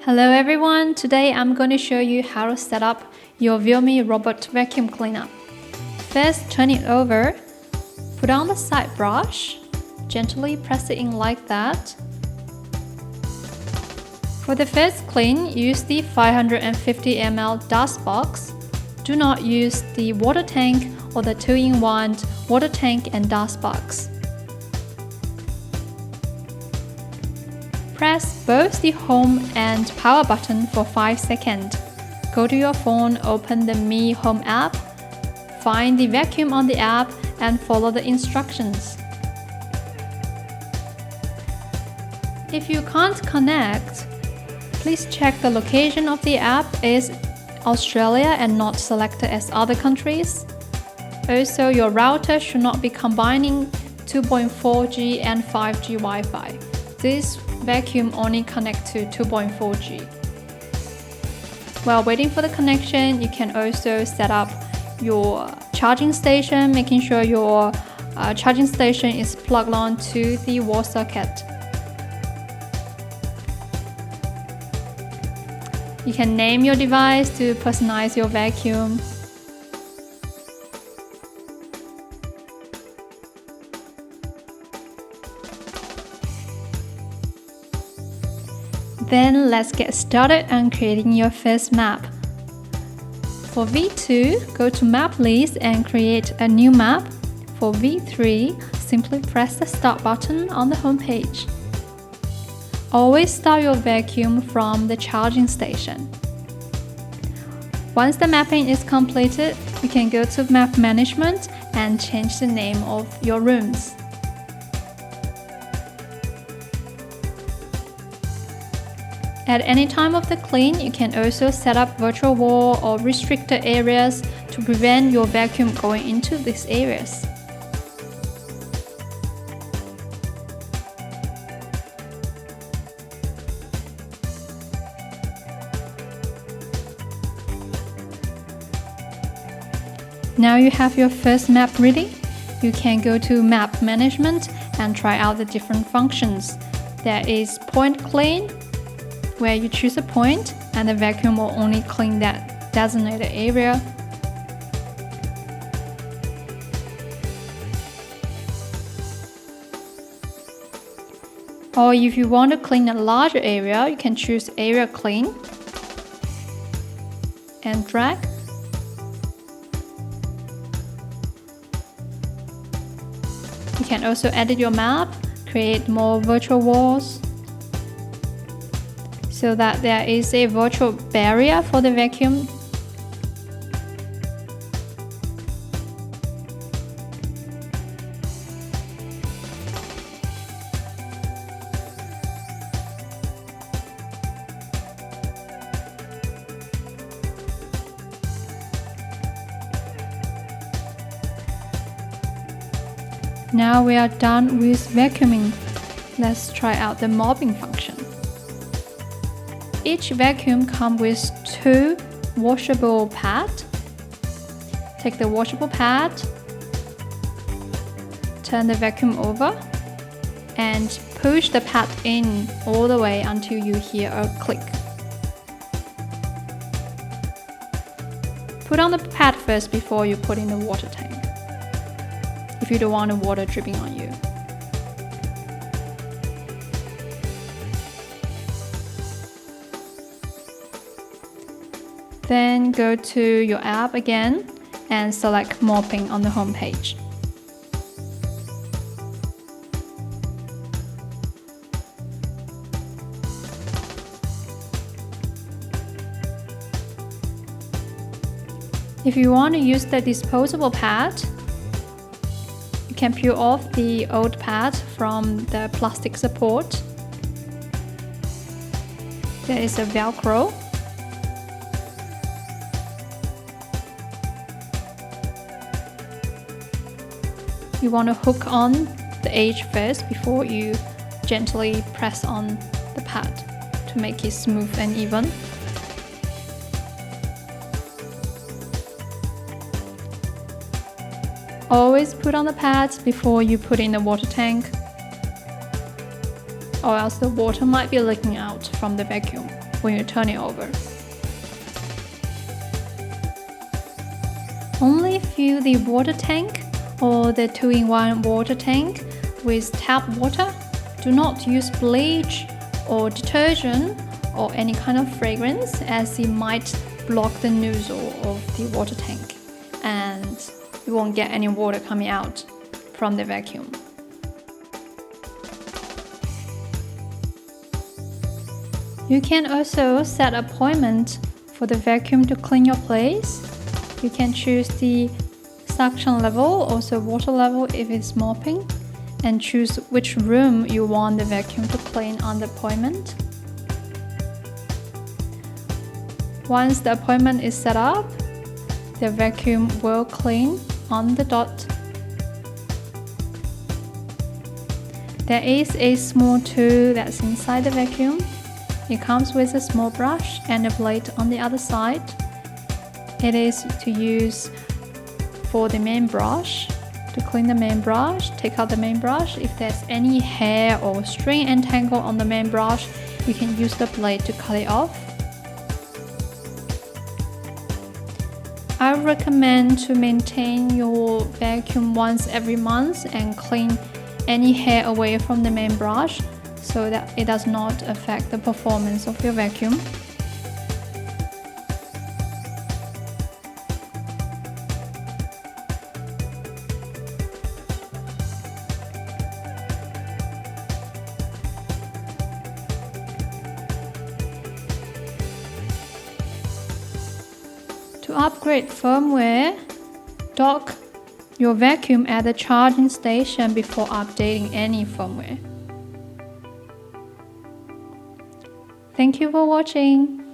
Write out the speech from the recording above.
Hello everyone, today I'm going to show you how to set up your Viomi robot vacuum cleaner. First, turn it over, put on the side brush, gently press it in like that. For the first clean, use the 550 ml dust box. Do not use the water tank or the 2-in-1 water tank and dust box. Press both the home and power button for 5 seconds. Go to your phone, open the Mi Home app, find the vacuum on the app and follow the instructions. If you can't connect, please check the location of the app is Australia and not selected as other countries. Also, your router should not be combining 2.4G and 5G Wi-Fi. This vacuum only connects to 2.4G. While waiting for the connection, you can also set up your charging station, making sure your charging station is plugged on to the wall socket. You can name your device to personalize your vacuum. Then let's get started on creating your first map. For V2, go to Map List and create a new map. For V3, simply press the Start button on the home page. Always start your vacuum from the charging station. Once the mapping is completed, you can go to Map Management and change the name of your rooms. At any time of the clean, you can also set up virtual wall or restricted areas to prevent your vacuum going into these areas. Now you have your first map ready. You can go to Map Management and try out the different functions. There is Point Clean, where you choose a point and the vacuum will only clean that designated area. Or if you want to clean a larger area, you can choose Area Clean and drag. You can also edit your map, create more virtual walls, so that there is a virtual barrier for the vacuum. Now we are done with vacuuming. Let's try out the mopping function. Each vacuum comes with 2 washable pads. Take the washable pad, turn the vacuum over, and push the pad in all the way until you hear a click. Put on the pad first before you put in the water tank, if you don't want the water dripping on you. Then go to your app again and select Mopping on the home page. If you want to use the disposable pad, you can peel off the old pad from the plastic support. There is a Velcro. You want to hook on the edge first before you gently press on the pad to make it smooth and even. Always put on the pads before you put in the water tank, or else the water might be leaking out from the vacuum. when you turn it over. Only fill the water tank or the 2-in-1 water tank with tap water. Do not use bleach or detergent or any kind of fragrance, as it might block the nozzle of the water tank and you won't get any water coming out from the vacuum. You can also set an appointment for the vacuum to clean your place. You can choose the suction level, also water level if it's mopping, and choose which room you want the vacuum to clean on the appointment. Once the appointment is set up, the vacuum will clean on the dot. There is a small tool that's inside the vacuum. It comes with a small brush and a blade on the other side. It is to use for the main brush. To clean the main brush, take out the main brush. If there's any hair or string entangled on the main brush, you can use the blade to cut it off. I recommend to maintain your vacuum once every month and clean any hair away from the main brush so that it does not affect the performance of your vacuum. To upgrade firmware, dock your vacuum at the charging station before updating any firmware. Thank you for watching.